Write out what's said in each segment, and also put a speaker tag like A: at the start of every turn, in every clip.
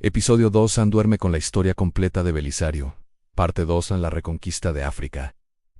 A: Episodio 2. An duerme con la historia completa de Belisario. Parte 2. An la reconquista de África.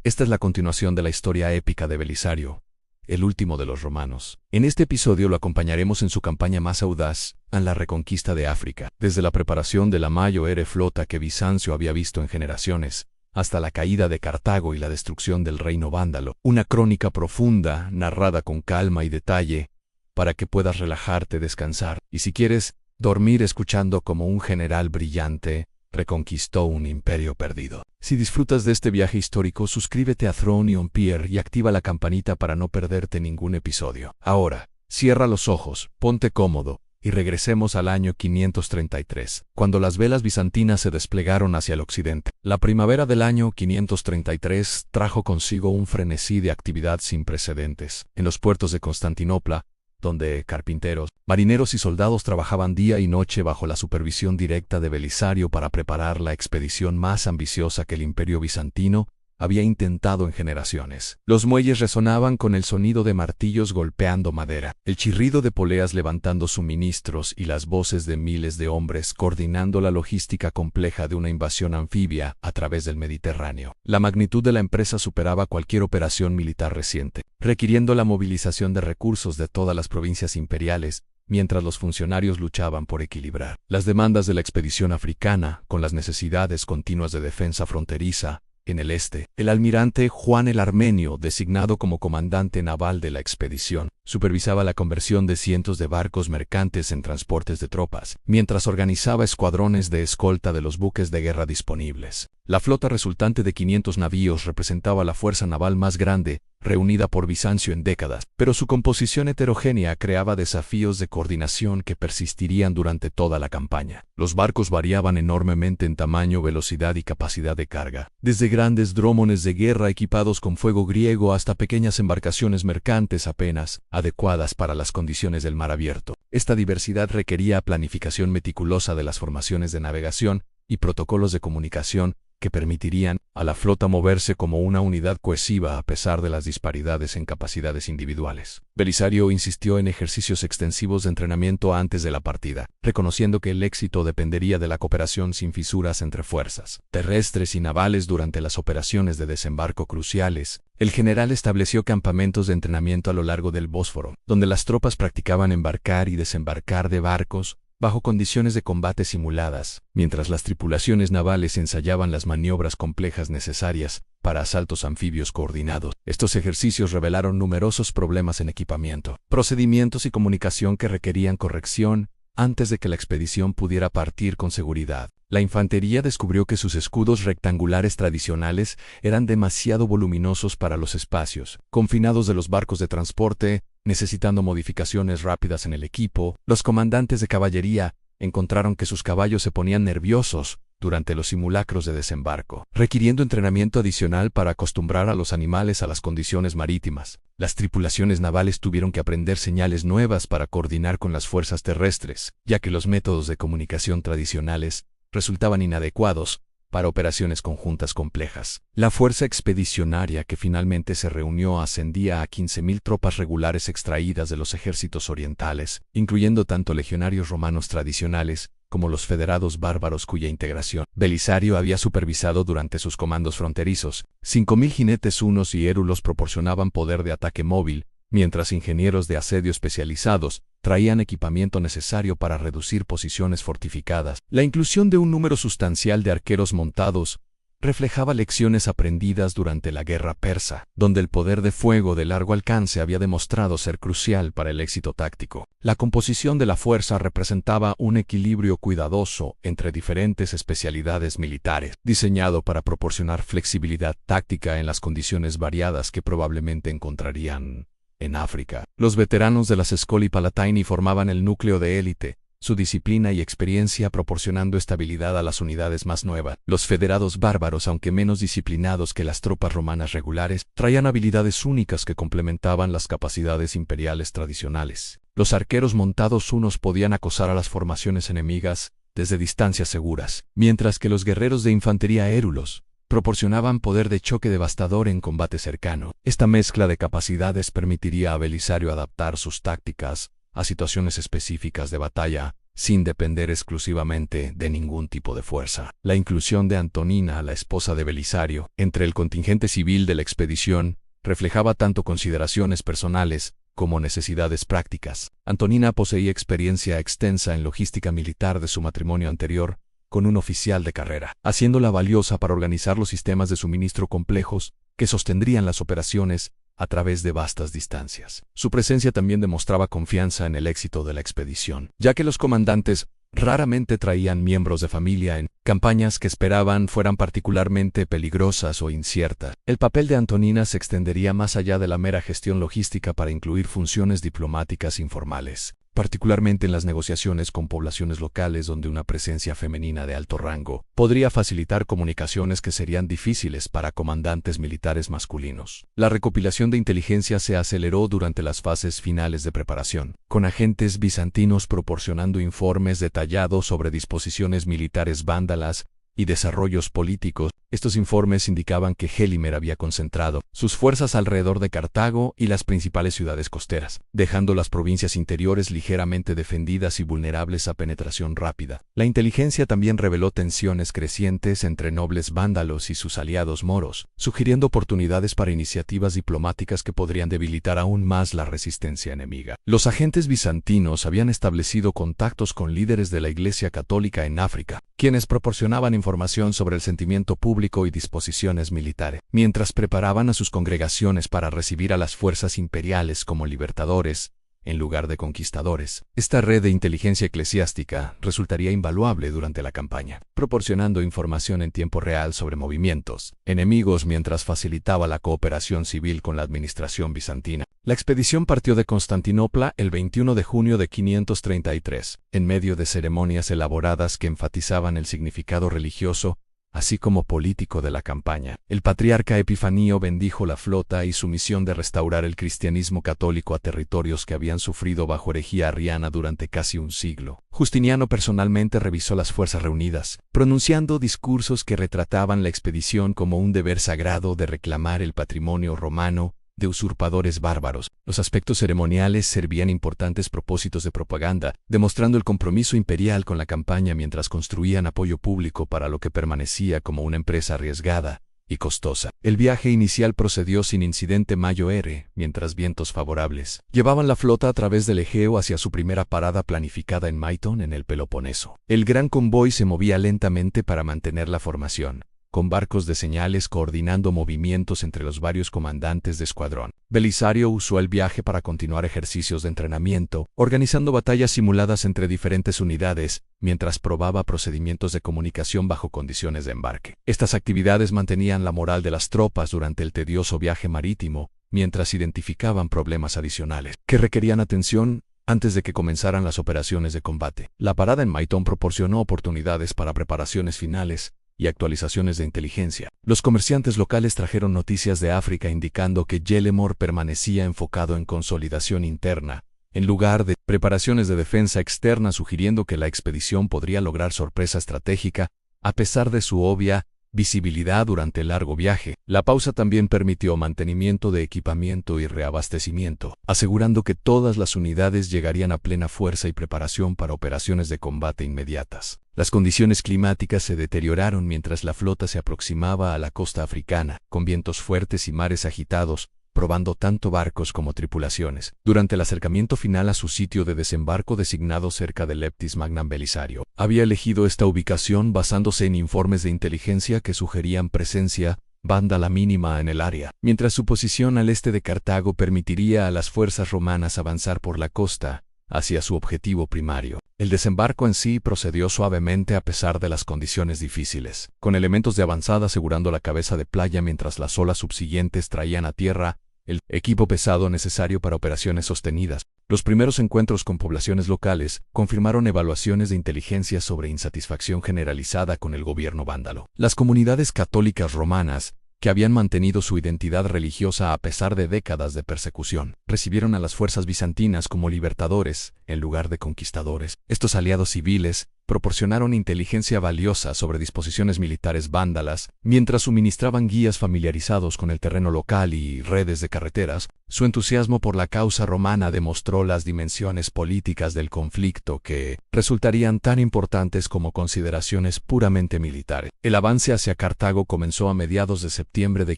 A: Esta es la continuación de la historia épica de Belisario, el último de los romanos. En este episodio lo acompañaremos en su campaña más audaz, An la reconquista de África. Desde la preparación de la mayor flota que Bizancio había visto en generaciones, hasta la caída de Cartago y la destrucción del reino vándalo. Una crónica profunda, narrada con calma y detalle, para que puedas relajarte, descansar, y si quieres, dormir escuchando cómo un general brillante reconquistó un imperio perdido. Si disfrutas de este viaje histórico, suscríbete a Throne on Pierre y activa la campanita para no perderte ningún episodio. Ahora, cierra los ojos, ponte cómodo, y regresemos al año 533, cuando las velas bizantinas se desplegaron hacia el occidente. La primavera del año 533 trajo consigo un frenesí de actividad sin precedentes. En los puertos de Constantinopla, donde carpinteros, marineros y soldados trabajaban día y noche bajo la supervisión directa de Belisario para preparar la expedición más ambiciosa que el imperio bizantino había intentado en generaciones. Los muelles resonaban con el sonido de martillos golpeando madera, el chirrido de poleas levantando suministros y las voces de miles de hombres coordinando la logística compleja de una invasión anfibia a través del Mediterráneo. La magnitud de la empresa superaba cualquier operación militar reciente, requiriendo la movilización de recursos de todas las provincias imperiales, mientras los funcionarios luchaban por equilibrar las demandas de la expedición africana con las necesidades continuas de defensa fronteriza. En el este, el almirante Juan el Armenio, designado como comandante naval de la expedición, supervisaba la conversión de cientos de barcos mercantes en transportes de tropas, mientras organizaba escuadrones de escolta de los buques de guerra disponibles. La flota resultante de 500 navíos representaba la fuerza naval más grande, reunida por Bizancio en décadas, pero su composición heterogénea creaba desafíos de coordinación que persistirían durante toda la campaña. Los barcos variaban enormemente en tamaño, velocidad y capacidad de carga, desde grandes drómones de guerra equipados con fuego griego hasta pequeñas embarcaciones mercantes apenas adecuadas para las condiciones del mar abierto. Esta diversidad requería planificación meticulosa de las formaciones de navegación y protocolos de comunicación que permitirían a la flota moverse como una unidad cohesiva a pesar de las disparidades en capacidades individuales. Belisario insistió en ejercicios extensivos de entrenamiento antes de la partida, reconociendo que el éxito dependería de la cooperación sin fisuras entre fuerzas terrestres y navales durante las operaciones de desembarco cruciales. El general estableció campamentos de entrenamiento a lo largo del Bósforo, donde las tropas practicaban embarcar y desembarcar de barcos bajo condiciones de combate simuladas, mientras las tripulaciones navales ensayaban las maniobras complejas necesarias para asaltos anfibios coordinados. Estos ejercicios revelaron numerosos problemas en equipamiento, procedimientos y comunicación que requerían corrección antes de que la expedición pudiera partir con seguridad. La infantería descubrió que sus escudos rectangulares tradicionales eran demasiado voluminosos para los espacios confinados de los barcos de transporte, necesitando modificaciones rápidas en el equipo. Los comandantes de caballería encontraron que sus caballos se ponían nerviosos durante los simulacros de desembarco, requiriendo entrenamiento adicional para acostumbrar a los animales a las condiciones marítimas. Las tripulaciones navales tuvieron que aprender señales nuevas para coordinar con las fuerzas terrestres, ya que los métodos de comunicación tradicionales resultaban inadecuados para operaciones conjuntas complejas. La fuerza expedicionaria que finalmente se reunió ascendía a 15.000 tropas regulares extraídas de los ejércitos orientales, incluyendo tanto legionarios romanos tradicionales como los federados bárbaros cuya integración Belisario había supervisado durante sus comandos fronterizos. 5.000 jinetes hunos y érulos proporcionaban poder de ataque móvil, mientras ingenieros de asedio especializados traían equipamiento necesario para reducir posiciones fortificadas. La inclusión de un número sustancial de arqueros montados reflejaba lecciones aprendidas durante la guerra persa, donde el poder de fuego de largo alcance había demostrado ser crucial para el éxito táctico. La composición de la fuerza representaba un equilibrio cuidadoso entre diferentes especialidades militares, diseñado para proporcionar flexibilidad táctica en las condiciones variadas que probablemente encontrarían en África. Los veteranos de las Scoli Palatini formaban el núcleo de élite, su disciplina y experiencia proporcionando estabilidad a las unidades más nuevas. Los federados bárbaros, aunque menos disciplinados que las tropas romanas regulares, traían habilidades únicas que complementaban las capacidades imperiales tradicionales. Los arqueros montados hunos podían acosar a las formaciones enemigas desde distancias seguras, mientras que los guerreros de infantería érulos proporcionaban poder de choque devastador en combate cercano. Esta mezcla de capacidades permitiría a Belisario adaptar sus tácticas a situaciones específicas de batalla, sin depender exclusivamente de ningún tipo de fuerza. La inclusión de Antonina, la esposa de Belisario, entre el contingente civil de la expedición, reflejaba tanto consideraciones personales como necesidades prácticas. Antonina poseía experiencia extensa en logística militar de su matrimonio anterior con un oficial de carrera, haciéndola valiosa para organizar los sistemas de suministro complejos que sostendrían las operaciones a través de vastas distancias. Su presencia también demostraba confianza en el éxito de la expedición, ya que los comandantes raramente traían miembros de familia en campañas que esperaban fueran particularmente peligrosas o inciertas. El papel de Antonina se extendería más allá de la mera gestión logística para incluir funciones diplomáticas informales, particularmente en las negociaciones con poblaciones locales donde una presencia femenina de alto rango podría facilitar comunicaciones que serían difíciles para comandantes militares masculinos. La recopilación de inteligencia se aceleró durante las fases finales de preparación, con agentes bizantinos proporcionando informes detallados sobre disposiciones militares vándalas y desarrollos políticos. Estos informes indicaban que Gélimer había concentrado sus fuerzas alrededor de Cartago y las principales ciudades costeras, dejando las provincias interiores ligeramente defendidas y vulnerables a penetración rápida. La inteligencia también reveló tensiones crecientes entre nobles vándalos y sus aliados moros, sugiriendo oportunidades para iniciativas diplomáticas que podrían debilitar aún más la resistencia enemiga. Los agentes bizantinos habían establecido contactos con líderes de la Iglesia Católica en África, quienes proporcionaban información sobre el sentimiento público y disposiciones militares, mientras preparaban a sus congregaciones para recibir a las fuerzas imperiales como libertadores, en lugar de conquistadores. Esta red de inteligencia eclesiástica resultaría invaluable durante la campaña, proporcionando información en tiempo real sobre movimientos enemigos mientras facilitaba la cooperación civil con la administración bizantina. La expedición partió de Constantinopla el 21 de junio de 533, en medio de ceremonias elaboradas que enfatizaban el significado religioso así como político de la campaña. El patriarca Epifanio bendijo la flota y su misión de restaurar el cristianismo católico a territorios que habían sufrido bajo herejía arriana durante casi un siglo. Justiniano personalmente revisó las fuerzas reunidas, pronunciando discursos que retrataban la expedición como un deber sagrado de reclamar el patrimonio romano de usurpadores bárbaros. Los aspectos ceremoniales servían importantes propósitos de propaganda, demostrando el compromiso imperial con la campaña mientras construían apoyo público para lo que permanecía como una empresa arriesgada y costosa. El viaje inicial procedió sin incidente mayor, mientras vientos favorables llevaban la flota a través del Egeo hacia su primera parada planificada en Maiton, en el Peloponeso. El gran convoy se movía lentamente para mantener la formación, con barcos de señales coordinando movimientos entre los varios comandantes de escuadrón. Belisario usó el viaje para continuar ejercicios de entrenamiento, organizando batallas simuladas entre diferentes unidades, mientras probaba procedimientos de comunicación bajo condiciones de embarque. Estas actividades mantenían la moral de las tropas durante el tedioso viaje marítimo, mientras identificaban problemas adicionales que requerían atención antes de que comenzaran las operaciones de combate. La parada en Maiton proporcionó oportunidades para preparaciones finales y actualizaciones de inteligencia. Los comerciantes locales trajeron noticias de África indicando que Yelemor permanecía enfocado en consolidación interna, en lugar de preparaciones de defensa externa, sugiriendo que la expedición podría lograr sorpresa estratégica, a pesar de su obvia visibilidad durante el largo viaje. La pausa también permitió mantenimiento de equipamiento y reabastecimiento, asegurando que todas las unidades llegarían a plena fuerza y preparación para operaciones de combate inmediatas. Las condiciones climáticas se deterioraron mientras la flota se aproximaba a la costa africana, con vientos fuertes y mares agitados, probando tanto barcos como tripulaciones. Durante el acercamiento final a su sitio de desembarco designado cerca de Leptis Magnam, Belisario había elegido esta ubicación basándose en informes de inteligencia que sugerían presencia vándala mínima en el área, mientras su posición al este de Cartago permitiría a las fuerzas romanas avanzar por la costa hacia su objetivo primario. El desembarco en sí procedió suavemente a pesar de las condiciones difíciles, con elementos de avanzada asegurando la cabeza de playa mientras las olas subsiguientes traían a tierra el equipo pesado necesario para operaciones sostenidas. Los primeros encuentros con poblaciones locales confirmaron evaluaciones de inteligencia sobre insatisfacción generalizada con el gobierno vándalo. Las comunidades católicas romanas, que habían mantenido su identidad religiosa a pesar de décadas de persecución, recibieron a las fuerzas bizantinas como libertadores, en lugar de conquistadores. Estos aliados civiles proporcionaron inteligencia valiosa sobre disposiciones militares vándalas, mientras suministraban guías familiarizados con el terreno local y redes de carreteras. Su entusiasmo por la causa romana demostró las dimensiones políticas del conflicto que resultarían tan importantes como consideraciones puramente militares. El avance hacia Cartago comenzó a mediados de septiembre de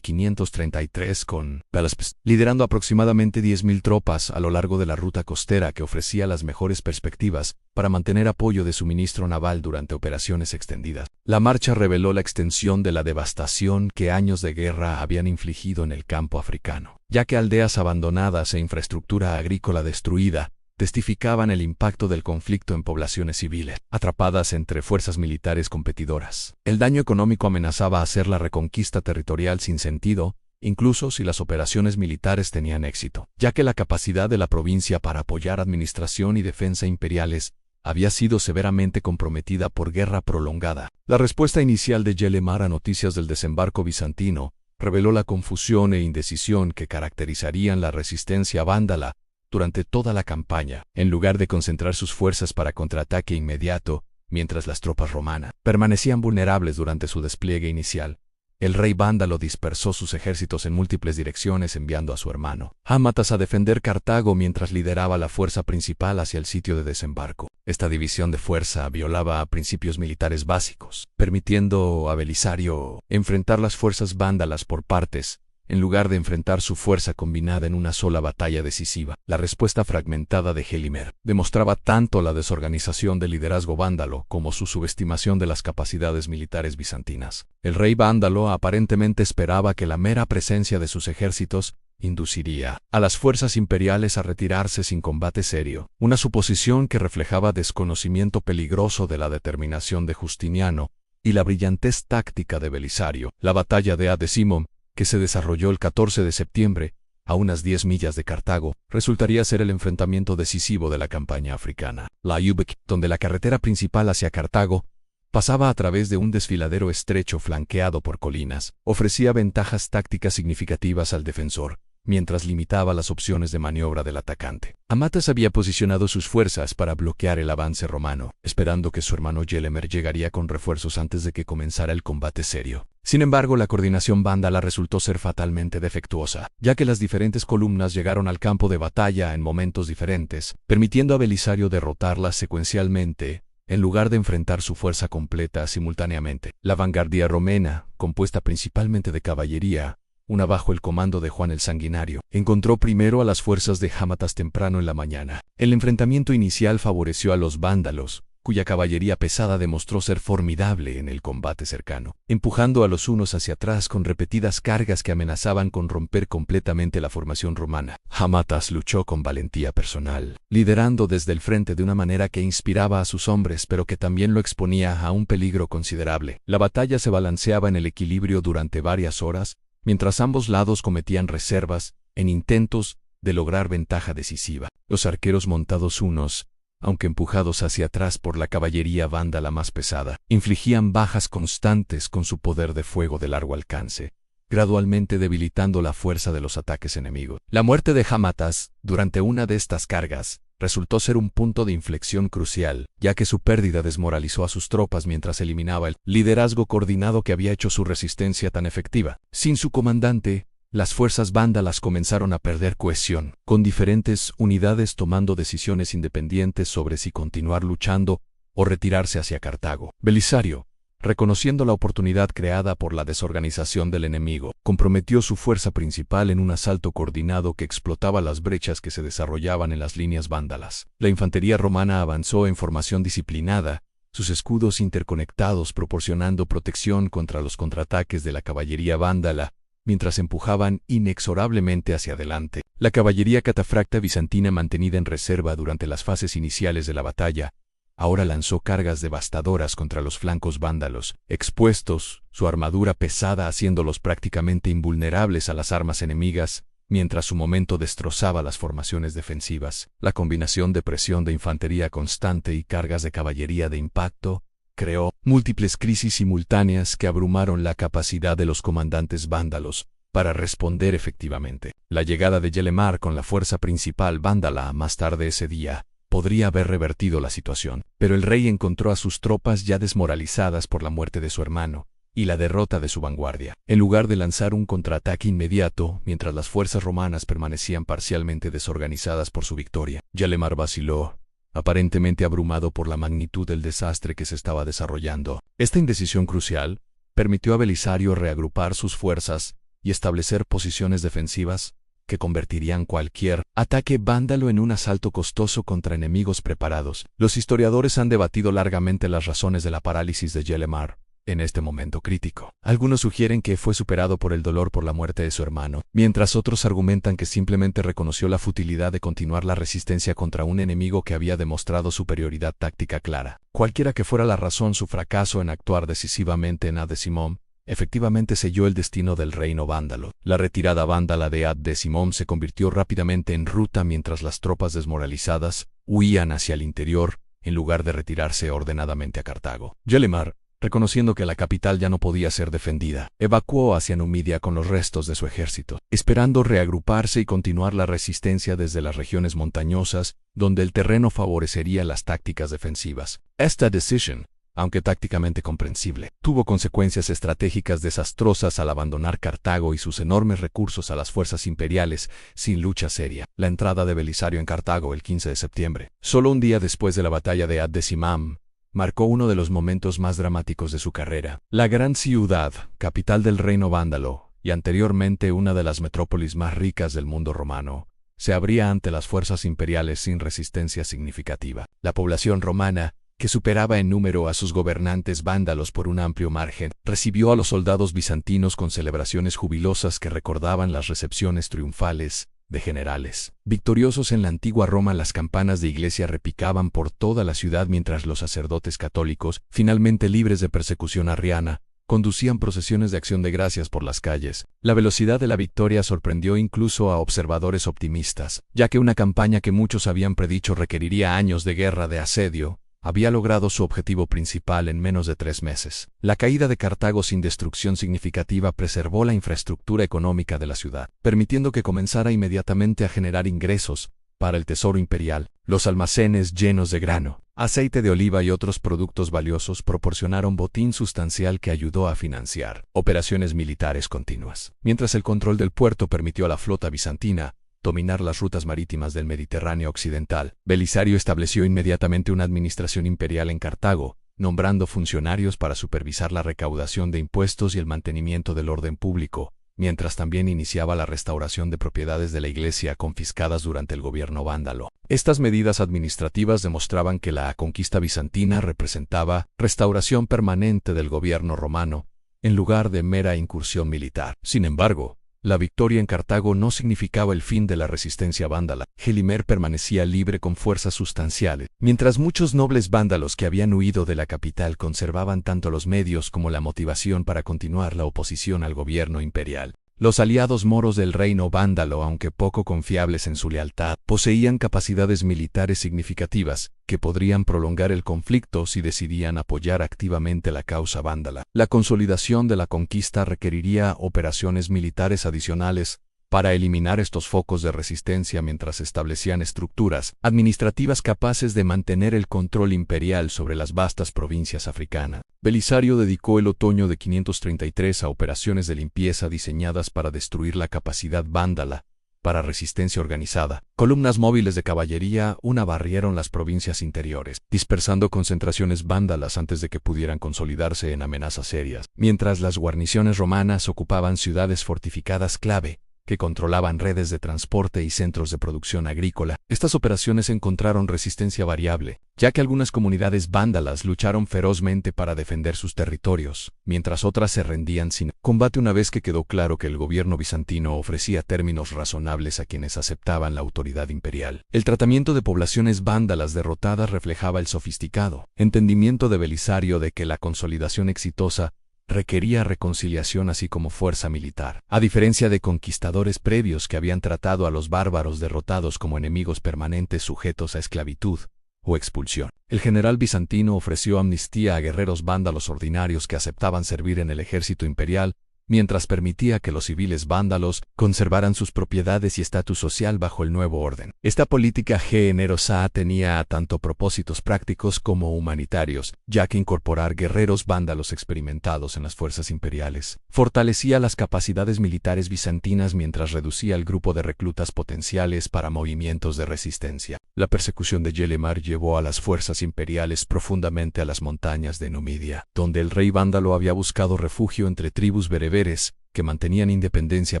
A: 533 con Pelaspes liderando aproximadamente 10.000 tropas a lo largo de la ruta costera que ofrecía las mejores perspectivas para mantener apoyo de suministro naval durante operaciones extendidas. La marcha reveló la extensión de la devastación que años de guerra habían infligido en el campo africano, ya que aldeas abandonadas e infraestructura agrícola destruida testificaban el impacto del conflicto en poblaciones civiles, atrapadas entre fuerzas militares competidoras. El daño económico amenazaba hacer la reconquista territorial sin sentido, incluso si las operaciones militares tenían éxito, ya que la capacidad de la provincia para apoyar administración y defensa imperiales había sido severamente comprometida por guerra prolongada. La respuesta inicial de Yelemar a noticias del desembarco bizantino reveló la confusión e indecisión que caracterizarían la resistencia vándala durante toda la campaña. En lugar de concentrar sus fuerzas para contraataque inmediato, mientras las tropas romanas permanecían vulnerables durante su despliegue inicial, el rey vándalo dispersó sus ejércitos en múltiples direcciones enviando a su hermano Jámatas a defender Cartago mientras lideraba la fuerza principal hacia el sitio de desembarco. Esta división de fuerza violaba principios militares básicos, permitiendo a Belisario enfrentar las fuerzas vándalas por partes, en lugar de enfrentar su fuerza combinada en una sola batalla decisiva. La respuesta fragmentada de Gelimer demostraba tanto la desorganización del liderazgo vándalo como su subestimación de las capacidades militares bizantinas. El rey vándalo aparentemente esperaba que la mera presencia de sus ejércitos induciría a las fuerzas imperiales a retirarse sin combate serio, una suposición que reflejaba desconocimiento peligroso de la determinación de Justiniano y la brillantez táctica de Belisario. La batalla de Adesimum, que se desarrolló el 14 de septiembre, a unas 10 millas de Cartago, resultaría ser el enfrentamiento decisivo de la campaña africana. La Yubec, donde la carretera principal hacia Cartago pasaba a través de un desfiladero estrecho flanqueado por colinas, ofrecía ventajas tácticas significativas al defensor, mientras limitaba las opciones de maniobra del atacante. Amatas había posicionado sus fuerzas para bloquear el avance romano, esperando que su hermano Yelemer llegaría con refuerzos antes de que comenzara el combate serio. Sin embargo, la coordinación vándala resultó ser fatalmente defectuosa, ya que las diferentes columnas llegaron al campo de batalla en momentos diferentes, permitiendo a Belisario derrotarlas secuencialmente, en lugar de enfrentar su fuerza completa simultáneamente. La vanguardia romana, compuesta principalmente de caballería, una bajo el comando de Juan el Sanguinario, encontró primero a las fuerzas de Jámatas temprano en la mañana. El enfrentamiento inicial favoreció a los vándalos, cuya caballería pesada demostró ser formidable en el combate cercano, empujando a los unos hacia atrás con repetidas cargas que amenazaban con romper completamente la formación romana. Jámatas luchó con valentía personal, liderando desde el frente de una manera que inspiraba a sus hombres pero que también lo exponía a un peligro considerable. La batalla se balanceaba en el equilibrio durante varias horas, mientras ambos lados cometían reservas en intentos de lograr ventaja decisiva. Los arqueros montados unos, aunque empujados hacia atrás por la caballería vándala más pesada, infligían bajas constantes con su poder de fuego de largo alcance, gradualmente debilitando la fuerza de los ataques enemigos. La muerte de Jámatas, durante una de estas cargas, resultó ser un punto de inflexión crucial, ya que su pérdida desmoralizó a sus tropas mientras eliminaba el liderazgo coordinado que había hecho su resistencia tan efectiva. Sin su comandante, las fuerzas vándalas comenzaron a perder cohesión, con diferentes unidades tomando decisiones independientes sobre si continuar luchando o retirarse hacia Cartago. Belisario, reconociendo la oportunidad creada por la desorganización del enemigo, comprometió su fuerza principal en un asalto coordinado que explotaba las brechas que se desarrollaban en las líneas vándalas. La infantería romana avanzó en formación disciplinada, sus escudos interconectados proporcionando protección contra los contraataques de la caballería vándala, mientras empujaban inexorablemente hacia adelante. La caballería catafracta bizantina mantenida en reserva durante las fases iniciales de la batalla, ahora lanzó cargas devastadoras contra los flancos vándalos, expuestos, su armadura pesada haciéndolos prácticamente invulnerables a las armas enemigas, mientras su momento destrozaba las formaciones defensivas. La combinación de presión de infantería constante y cargas de caballería de impacto creó múltiples crisis simultáneas que abrumaron la capacidad de los comandantes vándalos para responder efectivamente. La llegada de Yelemar con la fuerza principal vándala más tarde ese día podría haber revertido la situación. Pero el rey encontró a sus tropas ya desmoralizadas por la muerte de su hermano y la derrota de su vanguardia. En lugar de lanzar un contraataque inmediato, mientras las fuerzas romanas permanecían parcialmente desorganizadas por su victoria, Yalemar vaciló, aparentemente abrumado por la magnitud del desastre que se estaba desarrollando. Esta indecisión crucial permitió a Belisario reagrupar sus fuerzas y establecer posiciones defensivas que convertirían cualquier ataque vándalo en un asalto costoso contra enemigos preparados. Los historiadores han debatido largamente las razones de la parálisis de Yalemar en este momento crítico. Algunos sugieren que fue superado por el dolor por la muerte de su hermano, mientras otros argumentan que simplemente reconoció la futilidad de continuar la resistencia contra un enemigo que había demostrado superioridad táctica clara. Cualquiera que fuera la razón, su fracaso en actuar decisivamente en Ad-Decimum efectivamente selló el destino del reino vándalo. La retirada vándala de Ad-Decimum se convirtió rápidamente en ruta mientras las tropas desmoralizadas huían hacia el interior en lugar de retirarse ordenadamente a Cartago. Yalemar, reconociendo que la capital ya no podía ser defendida, evacuó hacia Numidia con los restos de su ejército, esperando reagruparse y continuar la resistencia desde las regiones montañosas, donde el terreno favorecería las tácticas defensivas. Esta decisión, aunque tácticamente comprensible, tuvo consecuencias estratégicas desastrosas al abandonar Cartago y sus enormes recursos a las fuerzas imperiales sin lucha seria. La entrada de Belisario en Cartago el 15 de septiembre, solo un día después de la batalla de Ad-Decimum, marcó uno de los momentos más dramáticos de su carrera. La gran ciudad, capital del reino vándalo, y anteriormente una de las metrópolis más ricas del mundo romano, se abría ante las fuerzas imperiales sin resistencia significativa. La población romana, que superaba en número a sus gobernantes vándalos por un amplio margen, recibió a los soldados bizantinos con celebraciones jubilosas que recordaban las recepciones triunfales de generales. Victoriosos en la antigua Roma, las campanas de iglesia repicaban por toda la ciudad mientras los sacerdotes católicos, finalmente libres de persecución arriana, conducían procesiones de acción de gracias por las calles. La velocidad de la victoria sorprendió incluso a observadores optimistas, ya que una campaña que muchos habían predicho requeriría años de guerra de asedio, había logrado su objetivo principal en menos de 3 meses. La caída de Cartago sin destrucción significativa preservó la infraestructura económica de la ciudad, permitiendo que comenzara inmediatamente a generar ingresos para el tesoro imperial. Los almacenes llenos de grano, aceite de oliva y otros productos valiosos proporcionaron botín sustancial que ayudó a financiar operaciones militares continuas, mientras el control del puerto permitió a la flota bizantina dominar las rutas marítimas del Mediterráneo occidental. Belisario estableció inmediatamente una administración imperial en Cartago, nombrando funcionarios para supervisar la recaudación de impuestos y el mantenimiento del orden público, mientras también iniciaba la restauración de propiedades de la iglesia confiscadas durante el gobierno vándalo. Estas medidas administrativas demostraban que la conquista bizantina representaba restauración permanente del gobierno romano, en lugar de mera incursión militar. Sin embargo, la victoria en Cartago no significaba el fin de la resistencia vándala. Gelimer permanecía libre con fuerzas sustanciales, mientras muchos nobles vándalos que habían huido de la capital conservaban tanto los medios como la motivación para continuar la oposición al gobierno imperial. Los aliados moros del reino vándalo, aunque poco confiables en su lealtad, poseían capacidades militares significativas que podrían prolongar el conflicto si decidían apoyar activamente la causa vándala. La consolidación de la conquista requeriría operaciones militares adicionales para eliminar estos focos de resistencia mientras establecían estructuras administrativas capaces de mantener el control imperial sobre las vastas provincias africanas. Belisario dedicó el otoño de 533 a operaciones de limpieza diseñadas para destruir la capacidad vándala para resistencia organizada. Columnas móviles de caballería barrieron las provincias interiores, dispersando concentraciones vándalas antes de que pudieran consolidarse en amenazas serias, mientras las guarniciones romanas ocupaban ciudades fortificadas clave que controlaban redes de transporte y centros de producción agrícola. Estas operaciones encontraron resistencia variable, ya que algunas comunidades vándalas lucharon ferozmente para defender sus territorios, mientras otras se rendían sin combate una vez que quedó claro que el gobierno bizantino ofrecía términos razonables a quienes aceptaban la autoridad imperial. El tratamiento de poblaciones vándalas derrotadas reflejaba el sofisticado entendimiento de Belisario de que la consolidación exitosa requería reconciliación así como fuerza militar. A diferencia de conquistadores previos que habían tratado a los bárbaros derrotados como enemigos permanentes sujetos a esclavitud o expulsión, el general bizantino ofreció amnistía a guerreros vándalos ordinarios que aceptaban servir en el ejército imperial mientras permitía que los civiles vándalos conservaran sus propiedades y estatus social bajo el nuevo orden. Esta política generosa tenía tanto propósitos prácticos como humanitarios, ya que incorporar guerreros vándalos experimentados en las fuerzas imperiales fortalecía las capacidades militares bizantinas mientras reducía el grupo de reclutas potenciales para movimientos de resistencia. La persecución de Yelemar llevó a las fuerzas imperiales profundamente a las montañas de Numidia, donde el rey vándalo había buscado refugio entre tribus bereberes que mantenían independencia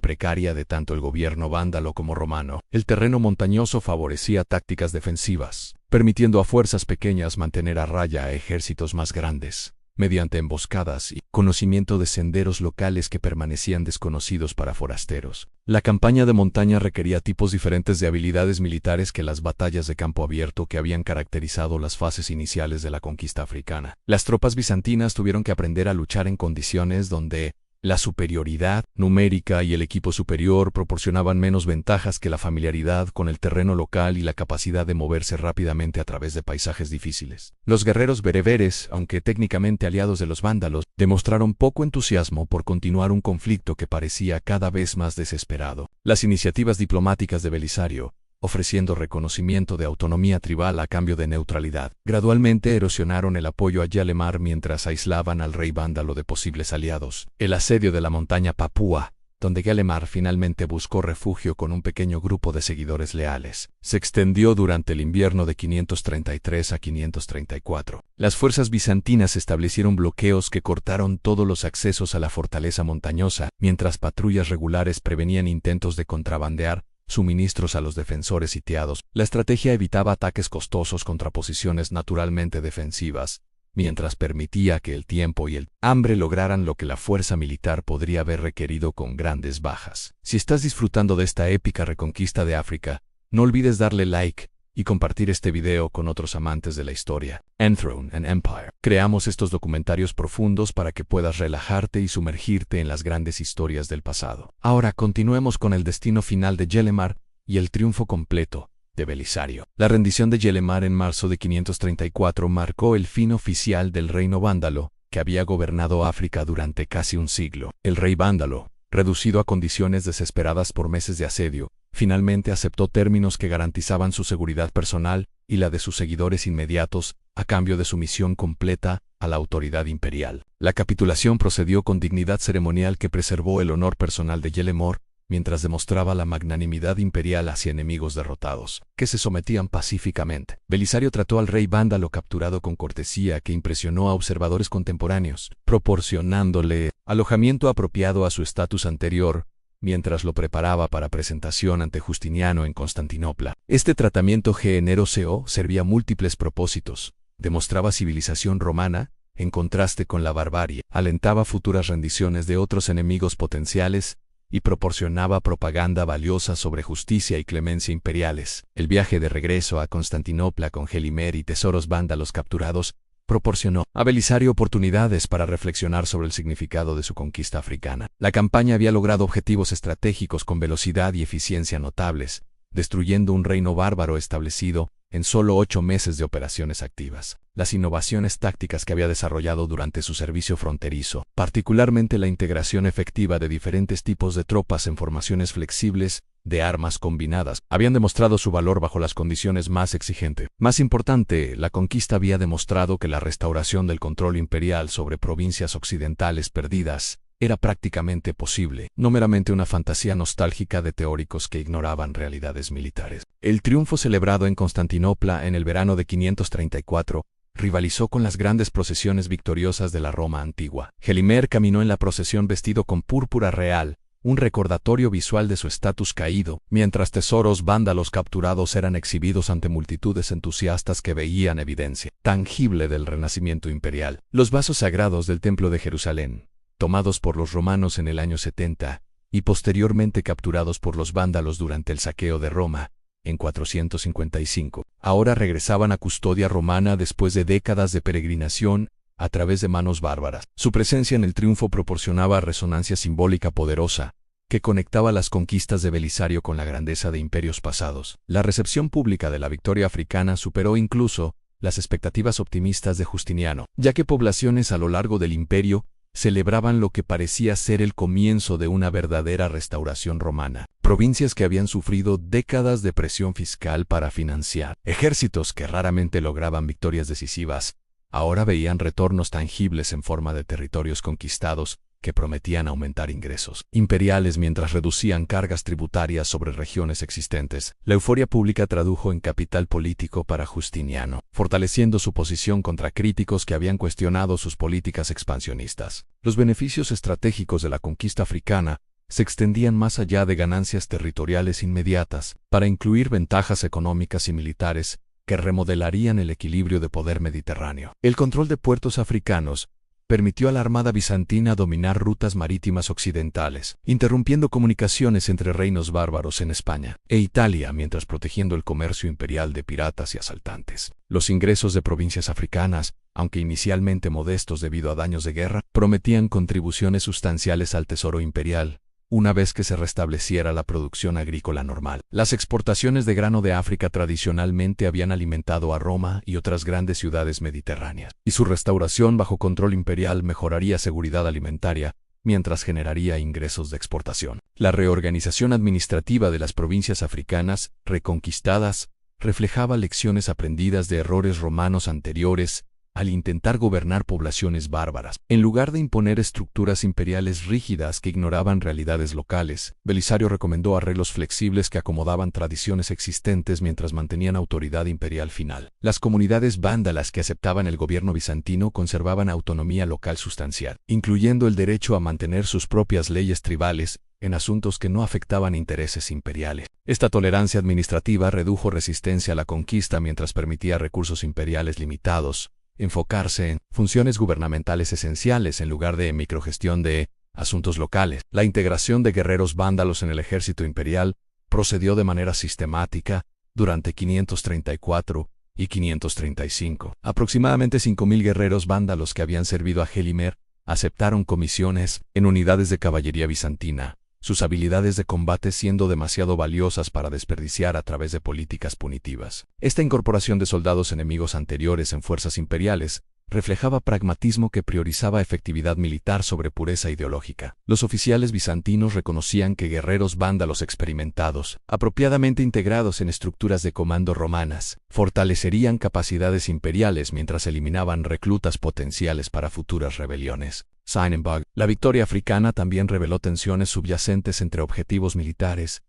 A: precaria de tanto el gobierno vándalo como romano. El terreno montañoso favorecía tácticas defensivas, permitiendo a fuerzas pequeñas mantener a raya a ejércitos más grandes, mediante emboscadas y conocimiento de senderos locales que permanecían desconocidos para forasteros. La campaña de montaña requería tipos diferentes de habilidades militares que las batallas de campo abierto que habían caracterizado las fases iniciales de la conquista africana. Las tropas bizantinas tuvieron que aprender a luchar en condiciones donde la superioridad numérica y el equipo superior proporcionaban menos ventajas que la familiaridad con el terreno local y la capacidad de moverse rápidamente a través de paisajes difíciles. Los guerreros bereberes, aunque técnicamente aliados de los vándalos, demostraron poco entusiasmo por continuar un conflicto que parecía cada vez más desesperado. Las iniciativas diplomáticas de Belisario, ofreciendo reconocimiento de autonomía tribal a cambio de neutralidad, gradualmente erosionaron el apoyo a Yelemar mientras aislaban al rey vándalo de posibles aliados. El asedio de la montaña Papúa, donde Yelemar finalmente buscó refugio con un pequeño grupo de seguidores leales, se extendió durante el invierno de 533 a 534. Las fuerzas bizantinas establecieron bloqueos que cortaron todos los accesos a la fortaleza montañosa, mientras patrullas regulares prevenían intentos de contrabandear suministros a los defensores sitiados. La estrategia evitaba ataques costosos contra posiciones naturalmente defensivas, mientras permitía que el tiempo y el hambre lograran lo que la fuerza militar podría haber requerido con grandes bajas. Si estás disfrutando de esta épica reconquista de África, no olvides darle like y compartir este video con otros amantes de la historia. Enthroned and Empire. Creamos estos documentarios profundos para que puedas relajarte y sumergirte en las grandes historias del pasado. Ahora continuemos con el destino final de Yelemar y el triunfo completo de Belisario. La rendición de Yelemar en marzo de 534 marcó el fin oficial del reino vándalo, que había gobernado África durante casi un siglo. El rey vándalo, reducido a condiciones desesperadas por meses de asedio, finalmente aceptó términos que garantizaban su seguridad personal y la de sus seguidores inmediatos, a cambio de sumisión completa a la autoridad imperial. La capitulación procedió con dignidad ceremonial que preservó el honor personal de Yelemar, mientras demostraba la magnanimidad imperial hacia enemigos derrotados, que se sometían pacíficamente. Belisario trató al rey vándalo capturado con cortesía que impresionó a observadores contemporáneos, proporcionándole alojamiento apropiado a su estatus anterior, mientras lo preparaba para presentación ante Justiniano en Constantinopla. Este tratamiento generoso servía múltiples propósitos. Demostraba civilización romana, en contraste con la barbarie, alentaba futuras rendiciones de otros enemigos potenciales, y proporcionaba propaganda valiosa sobre justicia y clemencia imperiales. El viaje de regreso a Constantinopla con Gelimer y tesoros vándalos capturados proporcionó a Belisario oportunidades para reflexionar sobre el significado de su conquista africana. La campaña había logrado objetivos estratégicos con velocidad y eficiencia notables, destruyendo un reino bárbaro establecido en solo 8 meses de operaciones activas. Las innovaciones tácticas que había desarrollado durante su servicio fronterizo, particularmente la integración efectiva de diferentes tipos de tropas en formaciones flexibles, de armas combinadas, habían demostrado su valor bajo las condiciones más exigentes. Más importante, la conquista había demostrado que la restauración del control imperial sobre provincias occidentales perdidas era prácticamente posible, no meramente una fantasía nostálgica de teóricos que ignoraban realidades militares. El triunfo celebrado en Constantinopla en el verano de 534 rivalizó con las grandes procesiones victoriosas de la Roma antigua. Gelimer caminó en la procesión vestido con púrpura real, un recordatorio visual de su estatus caído, mientras tesoros vándalos capturados eran exhibidos ante multitudes entusiastas que veían evidencia tangible del renacimiento imperial. Los vasos sagrados del Templo de Jerusalén, tomados por los romanos en el año 70, y posteriormente capturados por los vándalos durante el saqueo de Roma, en 455, ahora regresaban a custodia romana después de décadas de peregrinación a través de manos bárbaras. Su presencia en el triunfo proporcionaba resonancia simbólica poderosa, que conectaba las conquistas de Belisario con la grandeza de imperios pasados. La recepción pública de la victoria africana superó incluso las expectativas optimistas de Justiniano, ya que poblaciones a lo largo del imperio celebraban lo que parecía ser el comienzo de una verdadera restauración romana. Provincias que habían sufrido décadas de presión fiscal para financiar ejércitos que raramente lograban victorias decisivas, ahora veían retornos tangibles en forma de territorios conquistados que prometían aumentar ingresos imperiales mientras reducían cargas tributarias sobre regiones existentes. La euforia pública tradujo en capital político para Justiniano, fortaleciendo su posición contra críticos que habían cuestionado sus políticas expansionistas. Los beneficios estratégicos de la conquista africana se extendían más allá de ganancias territoriales inmediatas, para incluir ventajas económicas y militares que remodelarían el equilibrio de poder mediterráneo. El control de puertos africanos permitió a la Armada bizantina dominar rutas marítimas occidentales, interrumpiendo comunicaciones entre reinos bárbaros en España e Italia mientras protegiendo el comercio imperial de piratas y asaltantes. Los ingresos de provincias africanas, aunque inicialmente modestos debido a daños de guerra, prometían contribuciones sustanciales al tesoro imperial, una vez que se restableciera la producción agrícola normal. Las exportaciones de grano de África tradicionalmente habían alimentado a Roma y otras grandes ciudades mediterráneas, y su restauración bajo control imperial mejoraría seguridad alimentaria, mientras generaría ingresos de exportación. La reorganización administrativa de las provincias africanas reconquistadas reflejaba lecciones aprendidas de errores romanos anteriores al intentar gobernar poblaciones bárbaras. En lugar de imponer estructuras imperiales rígidas que ignoraban realidades locales, Belisario recomendó arreglos flexibles que acomodaban tradiciones existentes mientras mantenían autoridad imperial final. Las comunidades vándalas que aceptaban el gobierno bizantino conservaban autonomía local sustancial, incluyendo el derecho a mantener sus propias leyes tribales en asuntos que no afectaban intereses imperiales. Esta tolerancia administrativa redujo resistencia a la conquista mientras permitía recursos imperiales limitados enfocarse en funciones gubernamentales esenciales en lugar de microgestión de asuntos locales. La integración de guerreros vándalos en el ejército imperial procedió de manera sistemática durante 534 y 535. Aproximadamente 5.000 guerreros vándalos que habían servido a Gelimer aceptaron comisiones en unidades de caballería bizantina, sus habilidades de combate siendo demasiado valiosas para desperdiciar a través de políticas punitivas. Esta incorporación de soldados enemigos anteriores en fuerzas imperiales reflejaba pragmatismo que priorizaba efectividad militar sobre pureza ideológica. Los oficiales bizantinos reconocían que guerreros vándalos experimentados, apropiadamente integrados en estructuras de comando romanas, fortalecerían capacidades imperiales mientras eliminaban reclutas potenciales para futuras rebeliones. Sin embargo, la victoria africana también reveló tensiones subyacentes entre objetivos militares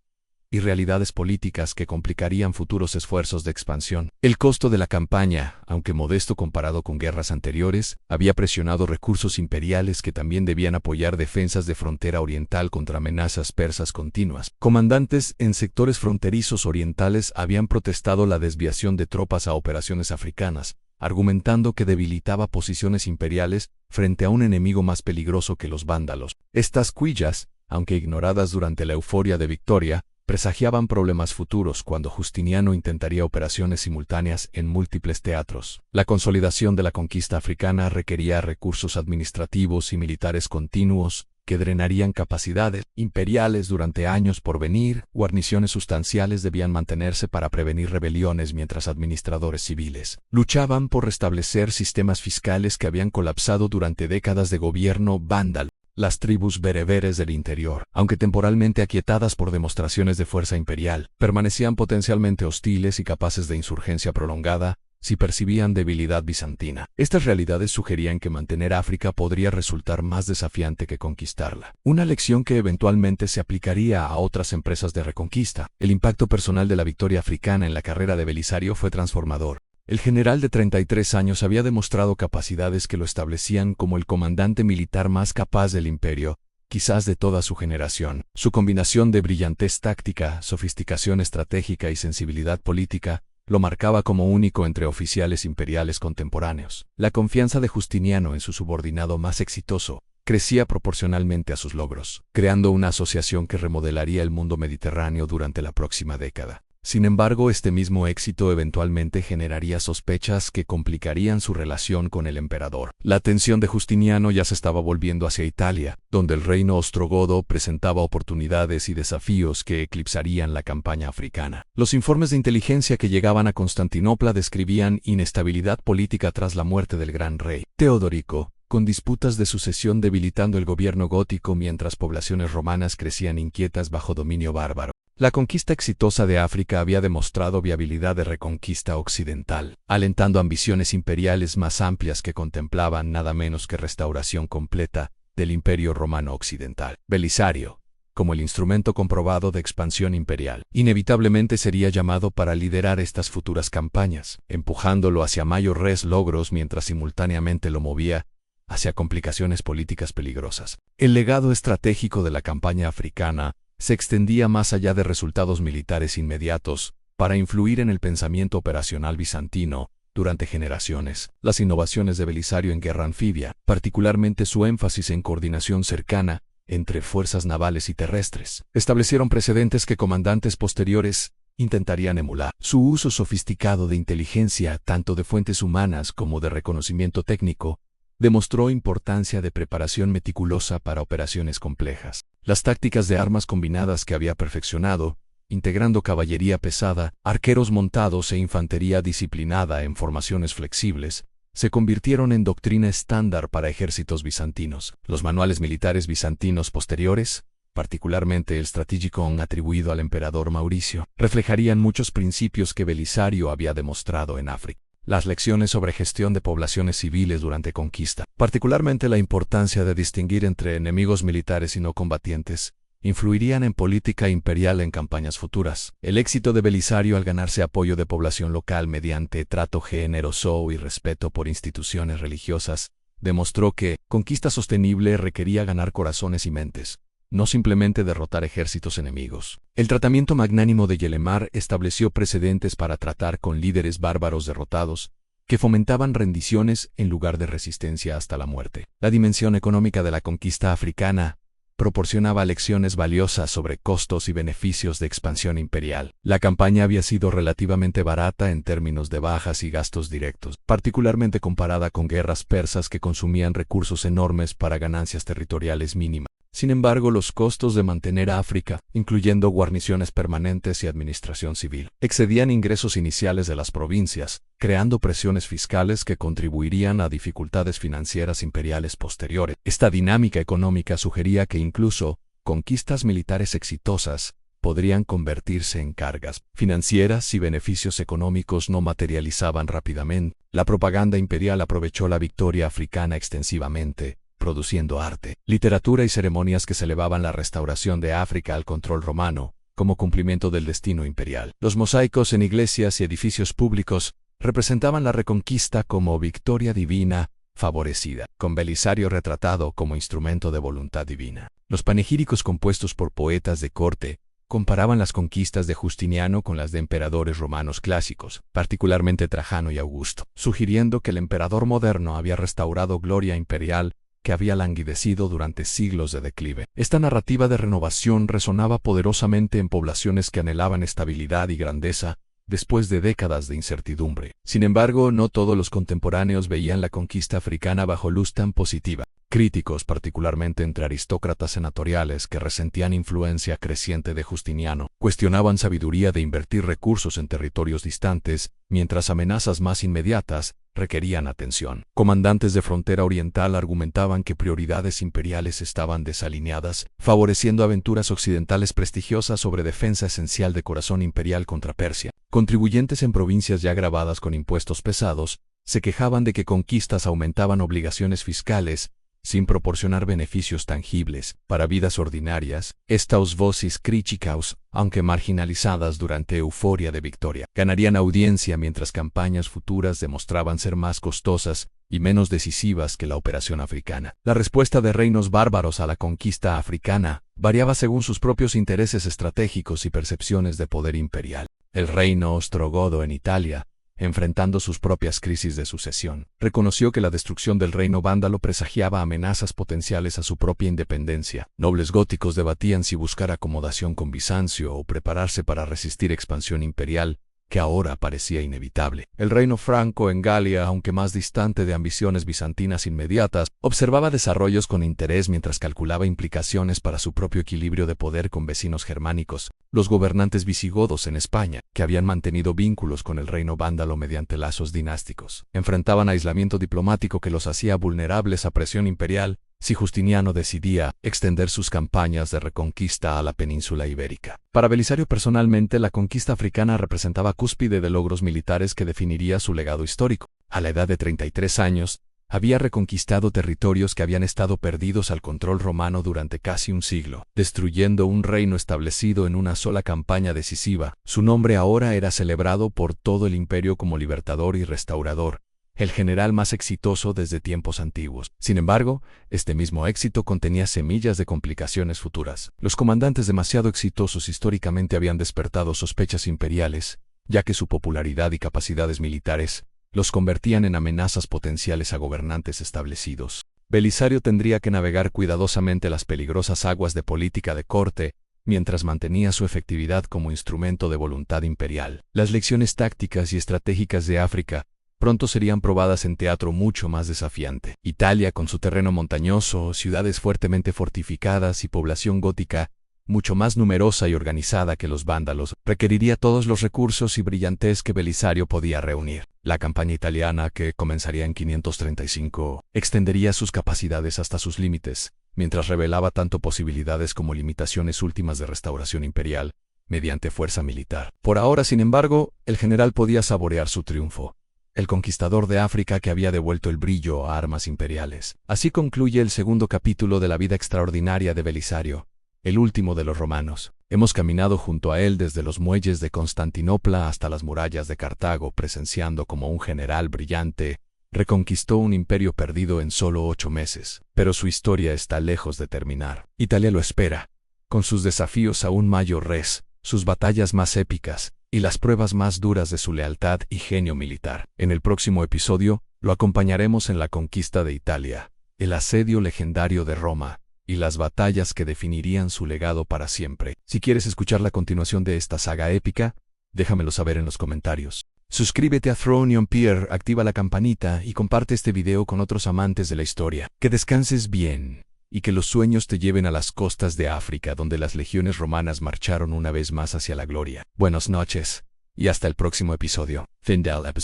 A: y realidades políticas que complicarían futuros esfuerzos de expansión. El costo de la campaña, aunque modesto comparado con guerras anteriores, había presionado recursos imperiales que también debían apoyar defensas de frontera oriental contra amenazas persas continuas. Comandantes en sectores fronterizos orientales habían protestado la desviación de tropas a operaciones africanas, argumentando que debilitaba posiciones imperiales frente a un enemigo más peligroso que los vándalos. Estas quillas, aunque ignoradas durante la euforia de victoria, presagiaban problemas futuros cuando Justiniano intentaría operaciones simultáneas en múltiples teatros. La consolidación de la conquista africana requería recursos administrativos y militares continuos que drenarían capacidades imperiales durante años por venir. Guarniciones sustanciales debían mantenerse para prevenir rebeliones mientras administradores civiles luchaban por restablecer sistemas fiscales que habían colapsado durante décadas de gobierno vándalo. Las tribus bereberes del interior, aunque temporalmente aquietadas por demostraciones de fuerza imperial, permanecían potencialmente hostiles y capaces de insurgencia prolongada si percibían debilidad bizantina. Estas realidades sugerían que mantener África podría resultar más desafiante que conquistarla. Una lección que eventualmente se aplicaría a otras empresas de reconquista. El impacto personal de la victoria africana en la carrera de Belisario fue transformador. El general de 33 años había demostrado capacidades que lo establecían como el comandante militar más capaz del imperio, quizás de toda su generación. Su combinación de brillantez táctica, sofisticación estratégica y sensibilidad política lo marcaba como único entre oficiales imperiales contemporáneos. La confianza de Justiniano en su subordinado más exitoso crecía proporcionalmente a sus logros, creando una asociación que remodelaría el mundo mediterráneo durante la próxima década. Sin embargo, este mismo éxito eventualmente generaría sospechas que complicarían su relación con el emperador. La atención de Justiniano ya se estaba volviendo hacia Italia, donde el reino ostrogodo presentaba oportunidades y desafíos que eclipsarían la campaña africana. Los informes de inteligencia que llegaban a Constantinopla describían inestabilidad política tras la muerte del gran rey Teodorico, con disputas de sucesión debilitando el gobierno gótico mientras poblaciones romanas crecían inquietas bajo dominio bárbaro. La conquista exitosa de África había demostrado viabilidad de reconquista occidental, alentando ambiciones imperiales más amplias que contemplaban nada menos que restauración completa del Imperio Romano Occidental. Belisario, como el instrumento comprobado de expansión imperial, inevitablemente sería llamado para liderar estas futuras campañas, empujándolo hacia mayores logros mientras simultáneamente lo movía hacia complicaciones políticas peligrosas. El legado estratégico de la campaña africana se extendía más allá de resultados militares inmediatos para influir en el pensamiento operacional bizantino durante generaciones. Las innovaciones de Belisario en guerra anfibia, particularmente su énfasis en coordinación cercana entre fuerzas navales y terrestres, establecieron precedentes que comandantes posteriores intentarían emular. Su uso sofisticado de inteligencia, tanto de fuentes humanas como de reconocimiento técnico, demostró importancia de preparación meticulosa para operaciones complejas. Las tácticas de armas combinadas que había perfeccionado, integrando caballería pesada, arqueros montados e infantería disciplinada en formaciones flexibles, se convirtieron en doctrina estándar para ejércitos bizantinos. Los manuales militares bizantinos posteriores, particularmente el Strategicon atribuido al emperador Mauricio, reflejarían muchos principios que Belisario había demostrado en África. Las lecciones sobre gestión de poblaciones civiles durante conquista, particularmente la importancia de distinguir entre enemigos militares y no combatientes, influirían en política imperial en campañas futuras. El éxito de Belisario al ganarse apoyo de población local mediante trato generoso y respeto por instituciones religiosas, demostró que conquista sostenible requería ganar corazones y mentes, no simplemente derrotar ejércitos enemigos. El tratamiento magnánimo de Yelemar estableció precedentes para tratar con líderes bárbaros derrotados, que fomentaban rendiciones en lugar de resistencia hasta la muerte. La dimensión económica de la conquista africana proporcionaba lecciones valiosas sobre costos y beneficios de expansión imperial. La campaña había sido relativamente barata en términos de bajas y gastos directos, particularmente comparada con guerras persas que consumían recursos enormes para ganancias territoriales mínimas. Sin embargo, los costos de mantener a África, incluyendo guarniciones permanentes y administración civil, excedían ingresos iniciales de las provincias, creando presiones fiscales que contribuirían a dificultades financieras imperiales posteriores. Esta dinámica económica sugería que incluso conquistas militares exitosas podrían convertirse en cargas financieras si beneficios económicos no materializaban rápidamente. La propaganda imperial aprovechó la victoria africana extensivamente, produciendo arte, literatura y ceremonias que celebraban la restauración de África al control romano, como cumplimiento del destino imperial. Los mosaicos en iglesias y edificios públicos representaban la reconquista como victoria divina favorecida, con Belisario retratado como instrumento de voluntad divina. Los panegíricos compuestos por poetas de corte comparaban las conquistas de Justiniano con las de emperadores romanos clásicos, particularmente Trajano y Augusto, sugiriendo que el emperador moderno había restaurado gloria imperial que había languidecido durante siglos de declive. Esta narrativa de renovación resonaba poderosamente en poblaciones que anhelaban estabilidad y grandeza después de décadas de incertidumbre. Sin embargo, no todos los contemporáneos veían la conquista africana bajo luz tan positiva. Críticos, particularmente entre aristócratas senatoriales que resentían influencia creciente de Justiniano, cuestionaban sabiduría de invertir recursos en territorios distantes, mientras amenazas más inmediatas requerían atención. Comandantes de frontera oriental argumentaban que prioridades imperiales estaban desalineadas, favoreciendo aventuras occidentales prestigiosas sobre defensa esencial de corazón imperial contra Persia. Contribuyentes en provincias ya gravadas con impuestos pesados se quejaban de que conquistas aumentaban obligaciones fiscales sin proporcionar beneficios tangibles para vidas ordinarias. Estas voces críticas, aunque marginalizadas durante euforia de victoria, ganarían audiencia mientras campañas futuras demostraban ser más costosas y menos decisivas que la operación africana. La respuesta de reinos bárbaros a la conquista africana variaba según sus propios intereses estratégicos y percepciones de poder imperial. El reino ostrogodo en Italia, enfrentando sus propias crisis de sucesión, reconoció que la destrucción del reino vándalo presagiaba amenazas potenciales a su propia independencia. Nobles góticos debatían si buscar acomodación con Bizancio o prepararse para resistir expansión imperial, que ahora parecía inevitable. El reino franco en Galia, aunque más distante de ambiciones bizantinas inmediatas, observaba desarrollos con interés mientras calculaba implicaciones para su propio equilibrio de poder con vecinos germánicos, los gobernantes visigodos en España, que habían mantenido vínculos con el reino vándalo mediante lazos dinásticos. Enfrentaban aislamiento diplomático que los hacía vulnerables a presión imperial si Justiniano decidía extender sus campañas de reconquista a la península ibérica. Para Belisario personalmente, la conquista africana representaba cúspide de logros militares que definiría su legado histórico. A la edad de 33 años, había reconquistado territorios que habían estado perdidos al control romano durante casi un siglo, destruyendo un reino establecido en una sola campaña decisiva. Su nombre ahora era celebrado por todo el imperio como libertador y restaurador, el general más exitoso desde tiempos antiguos. Sin embargo, este mismo éxito contenía semillas de complicaciones futuras. Los comandantes demasiado exitosos históricamente habían despertado sospechas imperiales, ya que su popularidad y capacidades militares los convertían en amenazas potenciales a gobernantes establecidos. Belisario tendría que navegar cuidadosamente las peligrosas aguas de política de corte, mientras mantenía su efectividad como instrumento de voluntad imperial. Las lecciones tácticas y estratégicas de África pronto serían probadas en teatro mucho más desafiante. Italia, con su terreno montañoso, ciudades fuertemente fortificadas y población gótica mucho más numerosa y organizada que los vándalos, requeriría todos los recursos y brillantez que Belisario podía reunir. La campaña italiana, que comenzaría en 535, extendería sus capacidades hasta sus límites, mientras revelaba tanto posibilidades como limitaciones últimas de restauración imperial mediante fuerza militar. Por ahora, sin embargo, el general podía saborear su triunfo, el conquistador de África que había devuelto el brillo a armas imperiales. Así concluye el segundo capítulo de la vida extraordinaria de Belisario, el último de los romanos. Hemos caminado junto a él desde los muelles de Constantinopla hasta las murallas de Cartago, presenciando como un general brillante reconquistó un imperio perdido en solo 8 meses. Pero su historia está lejos de terminar. Italia lo espera, con sus desafíos aún mayores, sus batallas más épicas y las pruebas más duras de su lealtad y genio militar. En el próximo episodio, lo acompañaremos en la conquista de Italia, el asedio legendario de Roma y las batallas que definirían su legado para siempre. Si quieres escuchar la continuación de esta saga épica, déjamelo saber en los comentarios. Suscríbete a Throne Empire, activa la campanita y comparte este video con otros amantes de la historia. Que descanses bien y que los sueños te lleven a las costas de África, donde las legiones romanas marcharon una vez más hacia la gloria. Buenas noches y hasta el próximo episodio. Fin del episodio.